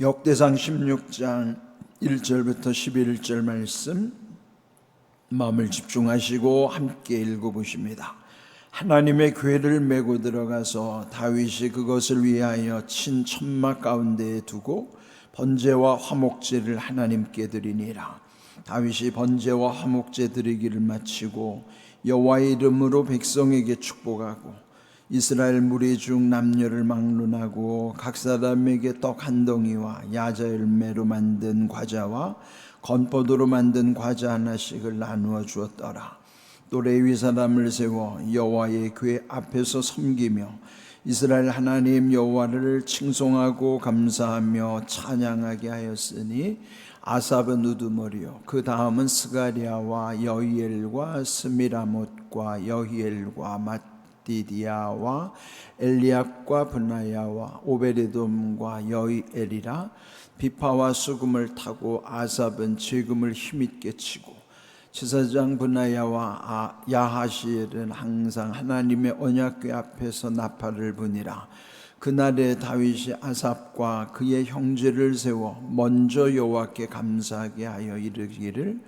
역대상 16장 1절부터 11절 말씀 마음을 집중하시고 함께 읽어보십니다. 하나님의 궤를 메고 들어가서 다윗이 그것을 위하여 친 천막 가운데에 두고 번제와 화목제를 하나님께 드리니라. 다윗이 번제와 화목제 드리기를 마치고 여호와의 이름으로 백성에게 축복하고 이스라엘 무리 중 남녀를 막론하고 각 사람에게 떡 한 덩이와 야자 열매로 만든 과자와 건포도로 만든 과자 하나씩을 나누어 주었더라. 또 레위 사람을 세워 여호와의 궤 앞에서 섬기며 이스라엘 하나님 여호와를 칭송하고 감사하며 찬양하게 하였으니 아삽은 우두머리요 그 다음은 스가랴와 여히엘과 스미라못과 여히엘과 마띠디아와 엘리압과 분나야와 오베데돔과 여히엘이라. 비파와 수금을 타고 아삽은 재금을 힘있게 치고 제사장 분나야와 야하시엘은 항상 하나님의 언약궤 앞에서 나팔을 부니라. 그날에 다윗이 아삽과 그의 형제를 세워 먼저 여호와께 감사하게 하여 이르기를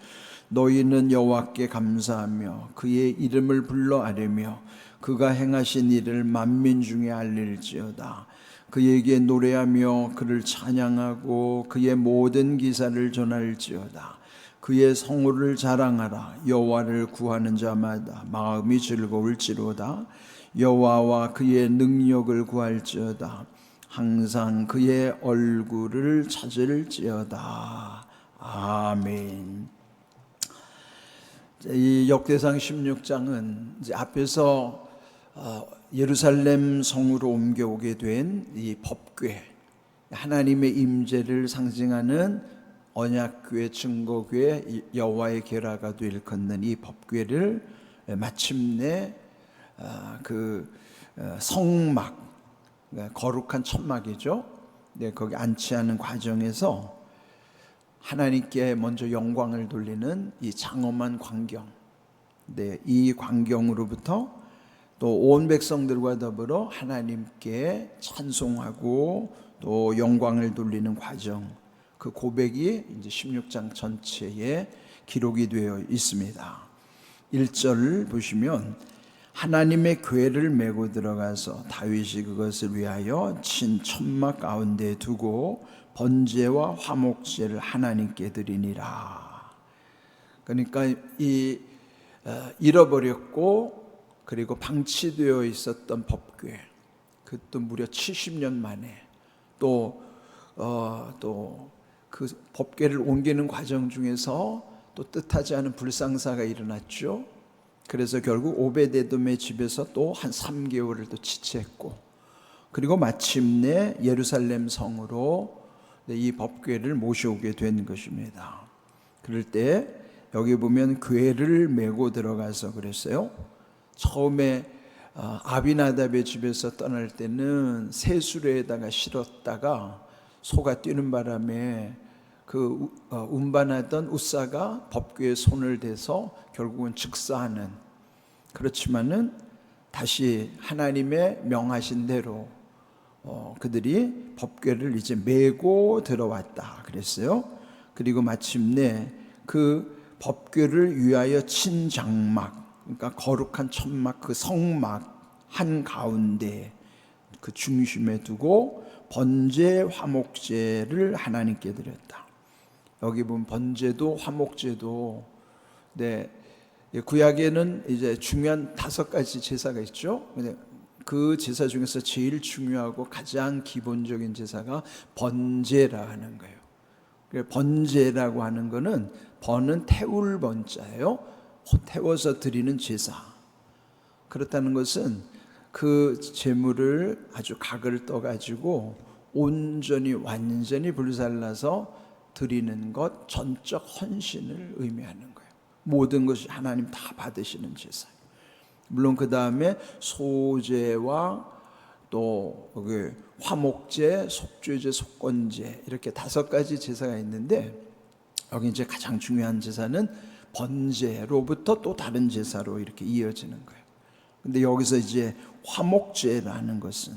너희는 여호와께 감사하며 그의 이름을 불러 아뢰며 그가 행하신 일을 만민 중에 알릴지어다. 그에게 노래하며 그를 찬양하고 그의 모든 기사를 전할지어다. 그의 성호를 자랑하라. 여호와를 구하는 자마다 마음이 즐거울지로다. 여호와와 그의 능력을 구할지어다. 항상 그의 얼굴을 찾을지어다. 아멘. 이 역대상 16장은 이제 앞에서 예루살렘 성으로 옮겨오게 된 이 법궤, 하나님의 임재를 상징하는 언약궤, 증거궤, 여호와의 궤라가 일컫는 이 법궤를 마침내 그 성막, 거룩한 천막이죠. 네, 거기 안치하는 과정에서 하나님께 먼저 영광을 돌리는 이 장엄한 광경, 네, 이 광경으로부터 또 온 백성들과 더불어 하나님께 찬송하고 또 영광을 돌리는 과정, 그 고백이 이제 16장 전체에 기록이 되어 있습니다. 1절을 보시면 하나님의 궤를 메고 들어가서 다윗이 그것을 위하여 친 천막 가운데 두고 번제와 화목제를 하나님께 드리니라. 그러니까 이 잃어버렸고 그리고 방치되어 있었던 법궤, 그것도 무려 70년 만에 또 그 법궤를 옮기는 과정 중에서 또 뜻하지 않은 불상사가 일어났죠. 그래서 결국 오베데돔의 집에서 또 한 3개월을 또 지체했고, 그리고 마침내 예루살렘 성으로 이 법궤를 모셔오게 된 것입니다. 그럴 때 여기 보면 궤를 메고 들어가서 그랬어요. 처음에 아비나답의 집에서 떠날 때는 새수레에다가 실었다가 소가 뛰는 바람에 그 운반하던 웃사가 법궤에 손을 대서 결국은 즉사하는, 그렇지만은 다시 하나님의 명하신 대로 그들이 법궤를 이제 메고 들어왔다 그랬어요. 그리고 마침내 그 법궤를 위하여 친 장막, 그러니까 거룩한 천막, 그 성막 한가운데 그 중심에 두고 번제 화목제를 하나님께 드렸다. 여기 보면 번제도 화목제도, 네, 구약에는 이제 중요한 5가지 제사가 있죠. 근데 그 제사 중에서 제일 중요하고 가장 기본적인 제사가 번제라 하는 거예요. 번제라고 하는 거는 번은 태울 번자예요. 태워서 드리는 제사. 그렇다는 것은 그 제물을 아주 각을 떠가지고 온전히 완전히 불살라서 드리는 것, 전적 헌신을 의미하는 거예요. 모든 것이 하나님 다 받으시는 제사예요. 물론 그 다음에 소제와 또 화목제, 속죄제, 속건제, 이렇게 5가지 제사가 있는데 여기 이제 가장 중요한 제사는 번제로부터 또 다른 제사로 이렇게 이어지는 거예요. 근데 여기서 이제 화목제라는 것은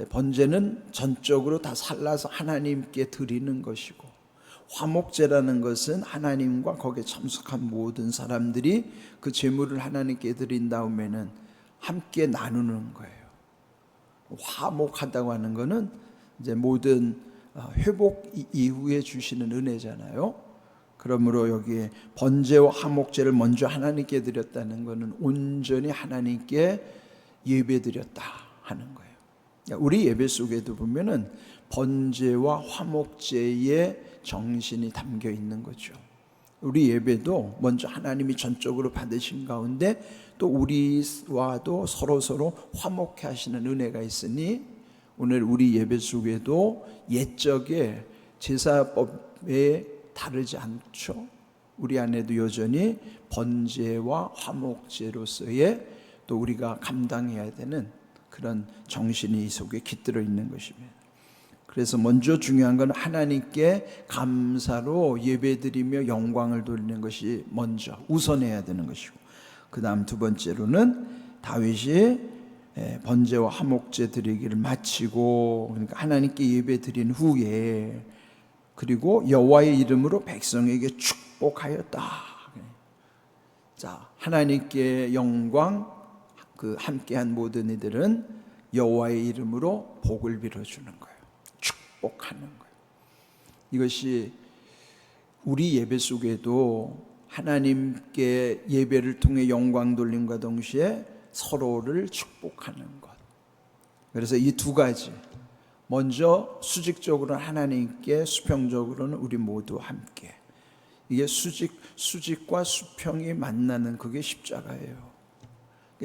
번제는 전적으로 다 살라서 하나님께 드리는 것이고, 화목제라는 것은 하나님과 거기에 참석한 모든 사람들이 그 제물을 하나님께 드린 다음에는 함께 나누는 거예요. 화목하다고 하는 것은 이제 모든 회복 이후에 주시는 은혜잖아요. 그러므로 여기에 번제와 화목제를 먼저 하나님께 드렸다는 것은 온전히 하나님께 예배드렸다 하는 거예요. 우리 예배 속에도 보면은 번제와 화목제의 정신이 담겨 있는 거죠. 우리 예배도 먼저 하나님이 전적으로 받으신 가운데 또 우리와도 서로 화목해 하시는 은혜가 있으니, 오늘 우리 예배 속에도 옛적의 제사법에 다르지 않죠. 우리 안에도 여전히 번제와 화목제로서의 또 우리가 감당해야 되는 그런 정신이 이 속에 깃들어 있는 것입니다. 그래서 먼저 중요한 건 하나님께 감사로 예배드리며 영광을 돌리는 것이 먼저 우선해야 되는 것이고, 그 다음 두 번째로는 다윗이 번제와 화목제 드리기를 마치고, 그러니까 하나님께 예배드린 후에 그리고 여호와의 이름으로 백성에게 축복하였다. 자, 하나님께 영광, 그 함께한 모든 이들은 여호와의 이름으로 복을 빌어주는 거예요. 축복하는 거예요. 이것이 우리 예배 속에도 하나님께 예배를 통해 영광 돌림과 동시에 서로를 축복하는 것. 그래서 이 두 가지, 먼저 수직적으로는 하나님께, 수평적으로는 우리 모두 함께. 이게 수직과 수평이 만나는 그게 십자가예요.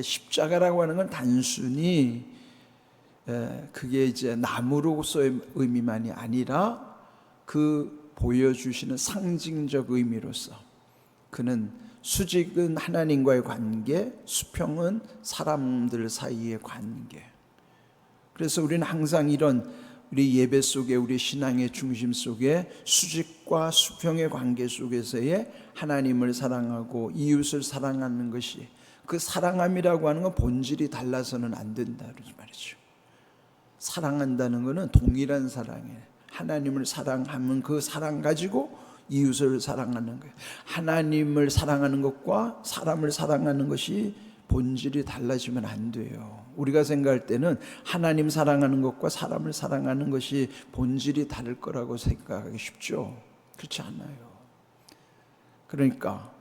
십자가라고 하는 건 단순히 그게 이제 나무로서의 의미만이 아니라 그 보여주시는 상징적 의미로서, 그는 수직은 하나님과의 관계, 수평은 사람들 사이의 관계. 그래서 우리는 항상 이런 우리 예배 속에, 우리 신앙의 중심 속에 수직과 수평의 관계 속에서의 하나님을 사랑하고 이웃을 사랑하는 것이, 그 사랑함이라고 하는 건 본질이 달라서는 안 된다 그러지 말이죠. 사랑한다는 것은 동일한 사랑이에요. 하나님을 사랑하면 그 사랑 가지고 이웃을 사랑하는 거예요. 하나님을 사랑하는 것과 사람을 사랑하는 것이 본질이 달라지면 안 돼요. 우리가 생각할 때는 하나님 사랑하는 것과 사람을 사랑하는 것이 본질이 다를 거라고 생각하기 쉽죠. 그렇지 않아요. 그러니까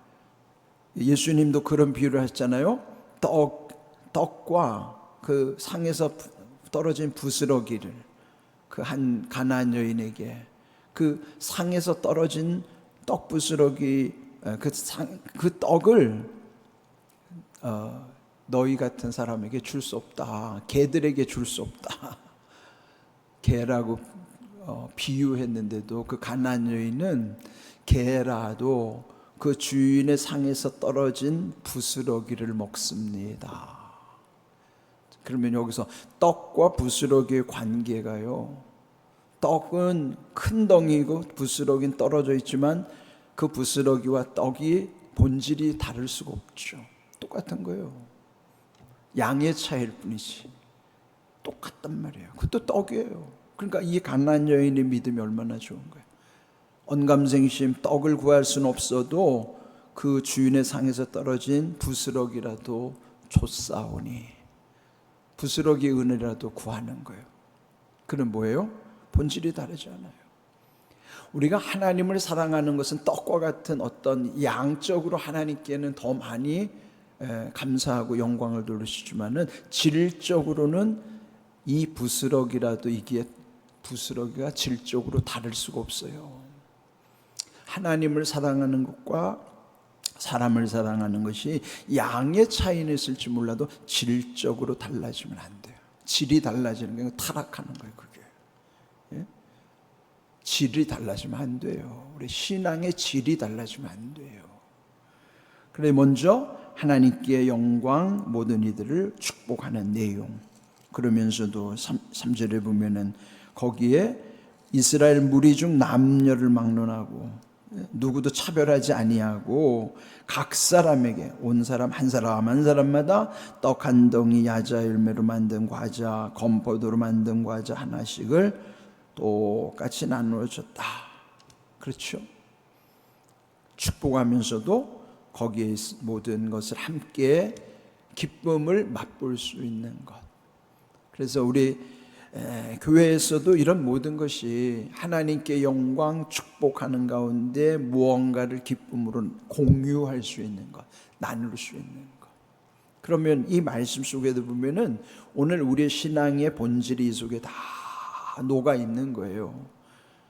예수님도 그런 비유를 하셨잖아요. 떡과 그 상에서 떨어진 부스러기를 그 한 가나안 여인에게, 그 상에서 떨어진 떡 부스러기, 그 떡을 너희 같은 사람에게 줄 수 없다, 개들에게 줄 수 없다, 개라고 비유했는데도 그 가나안 여인은 개라도 그 주인의 상에서 떨어진 부스러기를 먹습니다. 그러면 여기서 떡과 부스러기의 관계가요, 떡은 큰 덩이고 부스러기는 떨어져 있지만 그 부스러기와 떡이 본질이 다를 수가 없죠. 똑같은 거예요. 양의 차이일 뿐이지 똑같단 말이에요. 그것도 떡이에요. 그러니까 이 가나안 여인의 믿음이 얼마나 좋은 거예요. 언감생심 떡을 구할 수는 없어도 그 주인의 상에서 떨어진 부스러기라도 줬사오니, 부스러기 은혜라도 구하는 거예요. 그는 뭐예요? 본질이 다르지 않아요. 우리가 하나님을 사랑하는 것은 떡과 같은 어떤 양적으로 하나님께는 더 많이 감사하고 영광을 돌리시지만은 질적으로는 이 부스러기라도, 이게 부스러기가 질적으로 다를 수가 없어요. 하나님을 사랑하는 것과 사람을 사랑하는 것이 양의 차이는 있을지 몰라도 질적으로 달라지면 안 돼요. 질이 달라지는 게 타락하는 거예요. 그게 질이 달라지면 안 돼요. 우리 신앙의 질이 달라지면 안 돼요. 그래, 먼저 하나님께 영광, 모든 이들을 축복하는 내용. 그러면서도 3절에 보면은 거기에 이스라엘 무리 중 남녀를 막론하고 누구도 차별하지 아니하고 각 사람에게 온 사람 한 사람 한 사람마다 떡 한 덩이 야자 열매로 만든 과자 건포도로 만든 과자 하나씩을 똑같이 나누어 줬다. 그렇죠? 축복하면서도 거기에 모든 것을 함께 기쁨을 맛볼 수 있는 것. 그래서 우리 교회에서도 이런 모든 것이 하나님께 영광 축복하는 가운데 무언가를 기쁨으로 공유할 수 있는 것, 나눌 수 있는 것. 그러면 이 말씀 속에도 보면은 오늘 우리의 신앙의 본질이 이 속에 다 녹아 있는 거예요.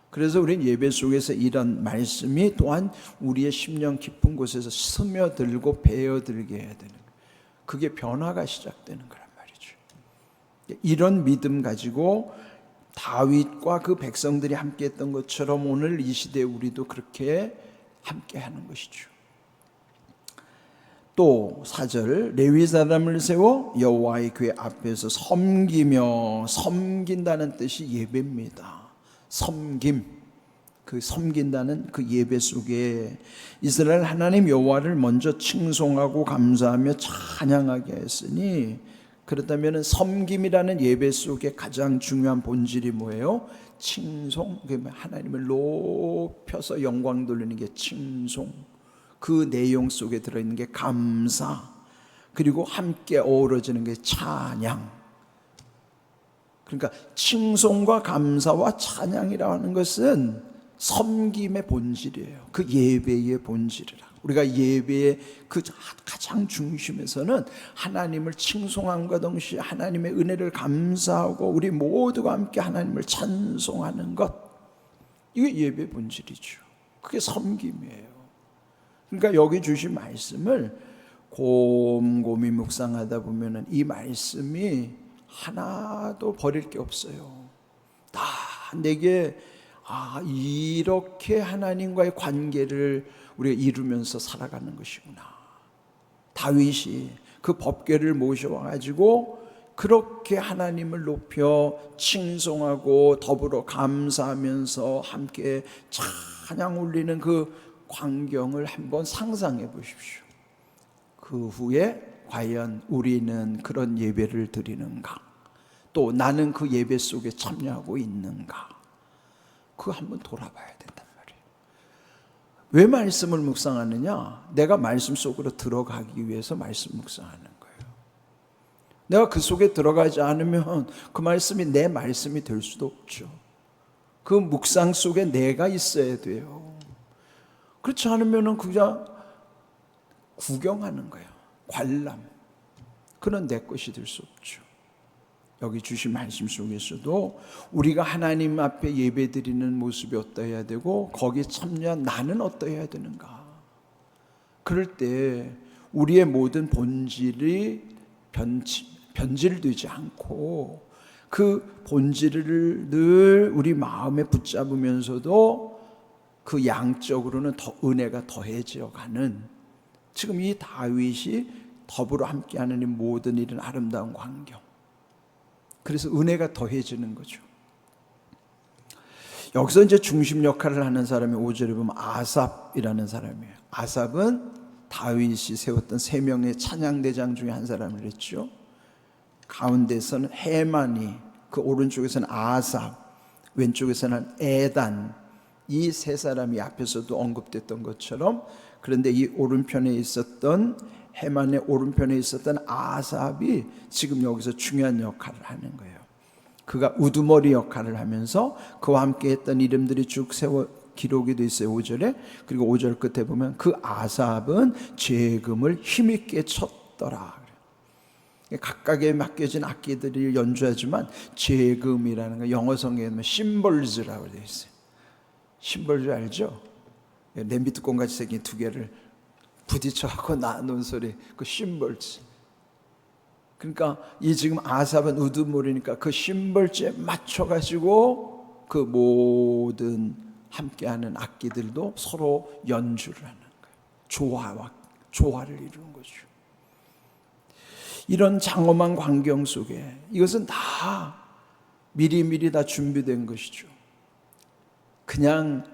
그래서 우리는 예배 속에서 이런 말씀이 또한 우리의 심령 깊은 곳에서 스며들고 배어들게 해야 되는 거예요. 그게 변화가 시작되는 거란 말이죠. 이런 믿음 가지고 다윗과 그 백성들이 함께 했던 것처럼 오늘 이 시대에 우리도 그렇게 함께 하는 것이죠. 또 4절 레위 사람을 세워 여호와의 궤 앞에서 섬기며 섬긴다는 뜻이 예배입니다. 섬김, 그 섬긴다는 그 예배 속에 이스라엘 하나님 여호와를 먼저 칭송하고 감사하며 찬양하게 했으니 그렇다면 섬김이라는 예배 속에 가장 중요한 본질이 뭐예요? 칭송, 하나님을 높여서 영광 돌리는 게 칭송. 그 내용 속에 들어있는 게 감사, 그리고 함께 어우러지는 게 찬양. 그러니까 칭송과 감사와 찬양이라고 하는 것은 섬김의 본질이에요. 그 예배의 본질이라. 우리가 예배의 그 가장 중심에서는 하나님을 칭송함과 동시에 하나님의 은혜를 감사하고 우리 모두가 함께 하나님을 찬송하는 것, 이게 예배의 본질이죠. 그게 섬김이에요. 그러니까 여기 주신 말씀을 곰곰이 묵상하다 보면은 이 말씀이 하나도 버릴 게 없어요. 다 내게 이렇게 하나님과의 관계를 우리가 이루면서 살아가는 것이구나. 다윗이 그 법궤를 모셔와가지고 그렇게 하나님을 높여 칭송하고 더불어 감사하면서 함께 찬양 올리는 그 광경을 한번 상상해 보십시오. 그 후에 과연 우리는 그런 예배를 드리는가? 또 나는 그 예배 속에 참여하고 있는가? 그거 한번 돌아봐야 된단 말이에요. 왜 말씀을 묵상하느냐? 내가 말씀 속으로 들어가기 위해서 말씀 묵상하는 거예요. 내가 그 속에 들어가지 않으면 그 말씀이 내 말씀이 될 수도 없죠. 그 묵상 속에 내가 있어야 돼요. 그렇지 않으면 그냥 구경하는 거예요. 관람. 그런 내 것이 될 수 없죠. 여기 주신 말씀 속에서도 우리가 하나님 앞에 예배드리는 모습이 어떠해야 되고 거기에 참여한 나는 어떠해야 되는가. 그럴 때 우리의 모든 본질이 변질되지 않고 그 본질을 늘 우리 마음에 붙잡으면서도 그 양적으로는 더 은혜가 더해져 가는, 지금 이 다윗이 더불어 함께하는 이 모든 이런 아름다운 광경, 그래서 은혜가 더해지는 거죠. 여기서 이제 중심 역할을 하는 사람이 5절에 보면 아삽이라는 사람이에요. 아삽은 다윗이 세웠던 3명의 찬양대장 중에 한 사람을 했죠. 가운데서는 헤만이, 그 오른쪽에서는 아삽, 왼쪽에서는 에단, 이 3사람이 앞에서도 언급됐던 것처럼, 그런데 이 오른편에 있었던 헤만의 오른편에 있었던 아삽이 지금 여기서 중요한 역할을 하는 거예요. 그가 우두머리 역할을 하면서 그와 함께 했던 이름들이 쭉 세워 기록이 돼 있어요. 5절에. 그리고 5절 끝에 보면 그 아삽은 재금을 힘있게 쳤더라. 각각에 맡겨진 악기들이 연주하지만 재금이라는 거 영어 성경에 보면 심벌즈라고 되어 있어요. 심벌즈 알죠? 냄비 뚜껑 같이 생긴 2개를 부딪혀갖고 나눈 소리, 그 심벌즈. 그러니까 이 지금 아삽은 우두머리니까 그 심벌즈에 맞춰가지고 그 모든 함께하는 악기들도 서로 연주를 하는 거예요. 조화를 이루는 거죠. 이런 장엄한 광경 속에 이것은 다 미리미리 다 준비된 것이죠. 그냥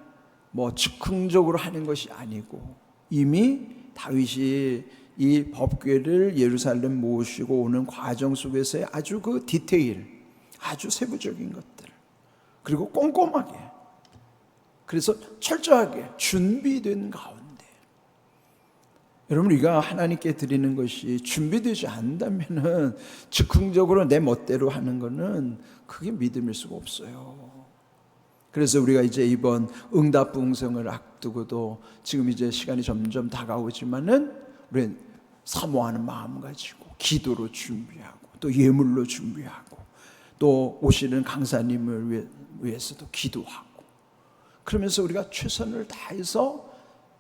뭐 즉흥적으로 하는 것이 아니고 이미 다윗이 이 법궤를 예루살렘 모시고 오는 과정 속에서의 아주 그 디테일, 아주 세부적인 것들, 그리고 꼼꼼하게, 그래서 철저하게 준비된 가운데, 여러분 우리가 하나님께 드리는 것이 준비되지 않는다면은 즉흥적으로 내 멋대로 하는 것은 그게 믿음일 수가 없어요. 그래서 우리가 이제 이번 응답부흥성을 앞두고도 지금 이제 시간이 점점 다가오지만은 우리는 사모하는 마음 가지고 기도로 준비하고 또 예물로 준비하고 또 오시는 강사님을 위해서도 기도하고, 그러면서 우리가 최선을 다해서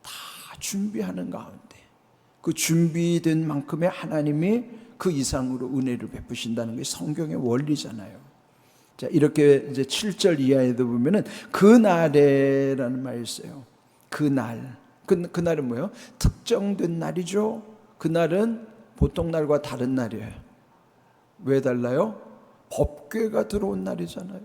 다 준비하는 가운데 그 준비된 만큼의 하나님이 그 이상으로 은혜를 베푸신다는 게 성경의 원리잖아요. 자, 이렇게 이제 7절 이하에도 보면은 그날에라는 말이 있어요. 그날. 그날은 뭐예요? 특정된 날이죠. 그날은 보통 날과 다른 날이에요. 왜 달라요? 법궤가 들어온 날이잖아요.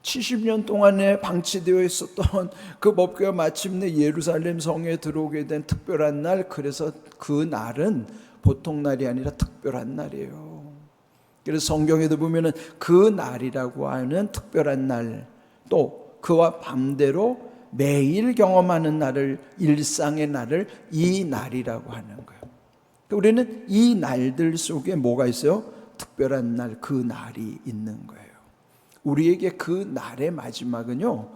70년 동안에 방치되어 있었던 그 법궤가 마침내 예루살렘 성에 들어오게 된 특별한 날, 그래서 그 날은 보통 날이 아니라 특별한 날이에요. 그래서 성경에도 보면은 그 날이라고 하는 특별한 날, 또 그와 반대로 매일 경험하는 날을, 일상의 날을 이 날이라고 하는 거예요. 우리는 이 날들 속에 뭐가 있어요? 특별한 날, 그 날이 있는 거예요. 우리에게 그 날의 마지막은요,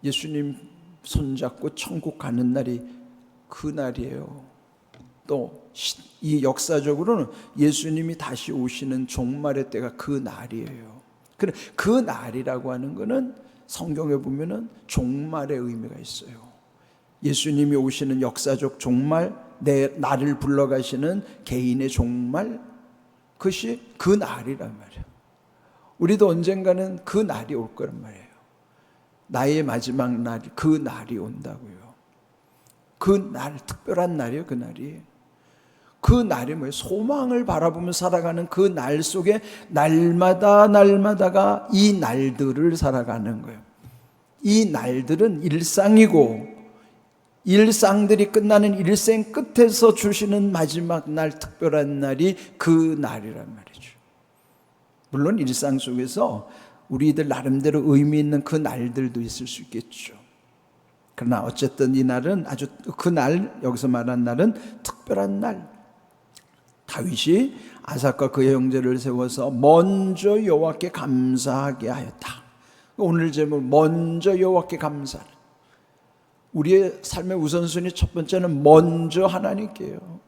예수님 손잡고 천국 가는 날이 그 날이에요. 또 이 역사적으로는 예수님이 다시 오시는 종말의 때가 그 날이에요. 그 날이라고 하는 것은 성경에 보면은 종말의 의미가 있어요. 예수님이 오시는 역사적 종말, 나를 불러가시는 개인의 종말, 그것이 그 날이란 말이에요. 우리도 언젠가는 그 날이 올 거란 말이에요. 나의 마지막 날, 그 날이 온다고요. 그 날, 특별한 날이에요. 그 날이. 그 날이 뭐예요? 소망을 바라보며 살아가는 그 날 속에 날마다가 이 날들을 살아가는 거예요. 이 날들은 일상이고, 일상들이 끝나는 일생 끝에서 주시는 마지막 날, 특별한 날이 그 날이란 말이죠. 물론 일상 속에서 우리들 나름대로 의미 있는 그 날들도 있을 수 있겠죠. 그러나 어쨌든 이 날은 아주, 그 날, 여기서 말한 날은 특별한 날. 다윗이 아삭과 그의 형제를 세워서 먼저 여호와께 감사하게 하였다. 오늘 제목, 먼저 여호와께 감사하라. 우리의 삶의 우선순위 첫 번째는 먼저 하나님께요.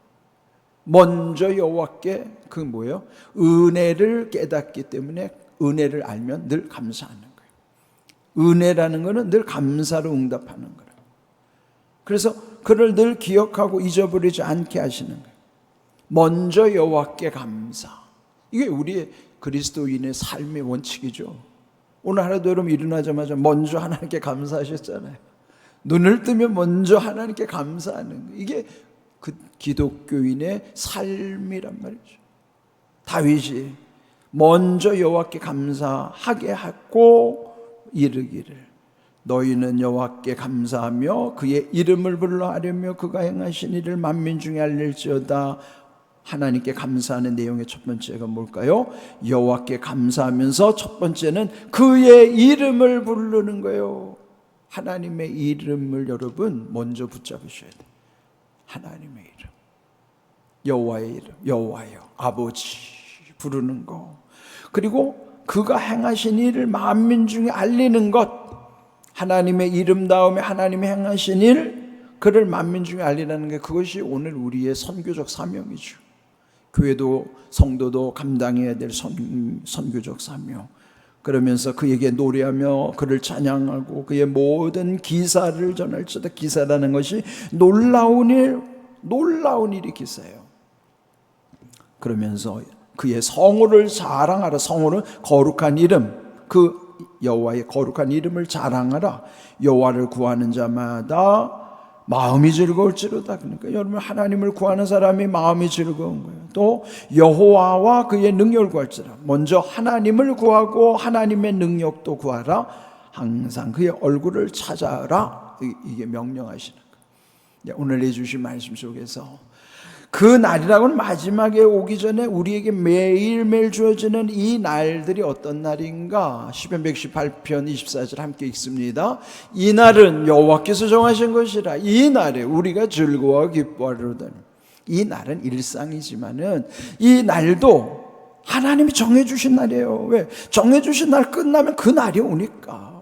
먼저 여호와께, 그 뭐예요? 은혜를 깨닫기 때문에 은혜를 알면 늘 감사하는 거예요. 은혜라는 것은 늘 감사로 응답하는 거예요. 그래서 그를 늘 기억하고 잊어버리지 않게 하시는 거예요. 먼저 여호와께 감사. 이게 우리의 그리스도인의 삶의 원칙이죠. 오늘 하루도 여러분 일어나자마자 먼저 하나님께 감사하셨잖아요. 눈을 뜨면 먼저 하나님께 감사하는 거예요. 이게 그 기독교인의 삶이란 말이죠. 다윗이 먼저 여호와께 감사하게 하고 이르기를, 너희는 여호와께 감사하며 그의 이름을 불러 하려며 그가 행하신 일을 만민 중에 알릴지어다. 하나님께 감사하는 내용의 첫 번째가 뭘까요? 여호와께 감사하면서 첫 번째는 그의 이름을 부르는 거예요. 하나님의 이름을 여러분 먼저 붙잡으셔야 돼요. 하나님의 이름, 여호와의 이름, 여호와여, 아버지 부르는 거, 그리고 그가 행하신 일을 만민 중에 알리는 것. 하나님의 이름 다음에 하나님이 행하신 일, 그를 만민 중에 알리라는 게, 그것이 오늘 우리의 선교적 사명이죠. 교회도 성도도 감당해야 될 선교적 사명. 그러면서 그에게 노래하며 그를 찬양하고 그의 모든 기사를 전할지어다. 기사라는 것이 놀라운 일이 기사예요. 그러면서 그의 성호를 자랑하라. 성호는 거룩한 이름, 그 여호와의 거룩한 이름을 자랑하라. 여호와를 구하는 자마다 마음이 즐거울지로다. 그러니까 여러분, 하나님을 구하는 사람이 마음이 즐거운 거예요. 또 여호와와 그의 능력을 구할지라. 먼저 하나님을 구하고 하나님의 능력도 구하라. 항상 그의 얼굴을 찾아라. 이게 명령하시는 거예요. 오늘 해주신 말씀 속에서 그 날이라고는 마지막에 오기 전에 우리에게 매일매일 주어지는 이 날들이 어떤 날인가? 시편 118편 24절 함께 읽습니다. 이 날은 여호와께서 정하신 것이라. 이 날에 우리가 즐거워 기뻐하리로다. 이 날은 일상이지만은 이 날도 하나님이 정해주신 날이에요. 왜? 정해주신 날 끝나면 그 날이 오니까.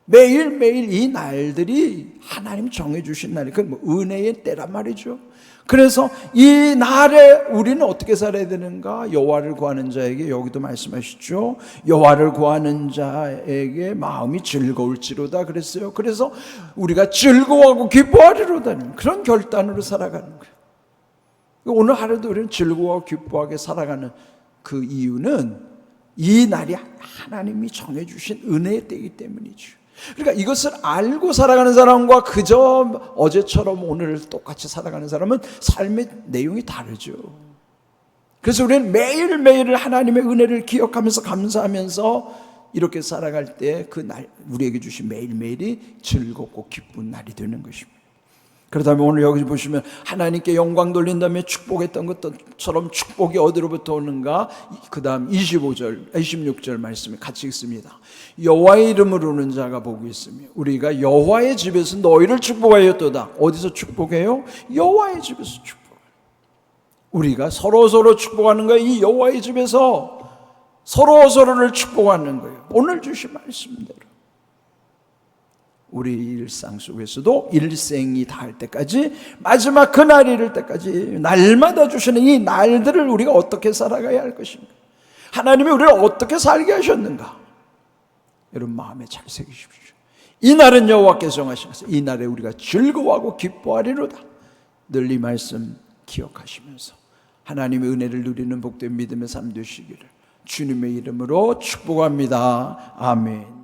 매일매일 이 날들이 하나님이 정해주신 날이 그 은혜의 때란 말이죠. 그래서 이 날에 우리는 어떻게 살아야 되는가? 여호와를 구하는 자에게, 여기도 말씀하시죠. 여호와를 구하는 자에게 마음이 즐거울지로다 그랬어요. 그래서 우리가 즐거워하고 기뻐하리로다는 그런 결단으로 살아가는 거예요. 오늘 하루도 우리는 즐거워하고 기뻐하게 살아가는 그 이유는 이 날이 하나님이 정해주신 은혜의 때이기 때문이죠. 그러니까 이것을 알고 살아가는 사람과 그저 어제처럼 오늘 똑같이 살아가는 사람은 삶의 내용이 다르죠. 그래서 우리는 매일매일 하나님의 은혜를 기억하면서 감사하면서 이렇게 살아갈 때 그 날, 우리에게 주신 매일매일이 즐겁고 기쁜 날이 되는 것입니다. 그렇다면 오늘 여기 보시면 하나님께 영광 돌린 다음에 축복했던 것처럼 축복이 어디로부터 오는가? 그 다음 26절 말씀을 같이 읽습니다. 여호와의 이름으로 오는 자가 복이 있으며 우리가 여호와의 집에서 너희를 축복하였도다. 어디서 축복해요? 여호와의 집에서 축복해요. 우리가 서로서로 축복하는 거예요. 이 여호와의 집에서 서로서로를 축복하는 거예요. 오늘 주신 말씀대로 우리 일상 속에서도 일생이 닿을 때까지, 마지막 그날이 이를 때까지 날마다 주시는 이 날들을 우리가 어떻게 살아가야 할 것인가? 하나님이 우리를 어떻게 살게 하셨는가? 여러분 마음에 잘 새기십시오. 이 날은 여호와께서 정하신 것이다. 이 날에 우리가 즐거워하고 기뻐하리로다. 늘 이 말씀 기억하시면서 하나님의 은혜를 누리는 복된 믿음의 삶 되시기를 주님의 이름으로 축복합니다. 아멘.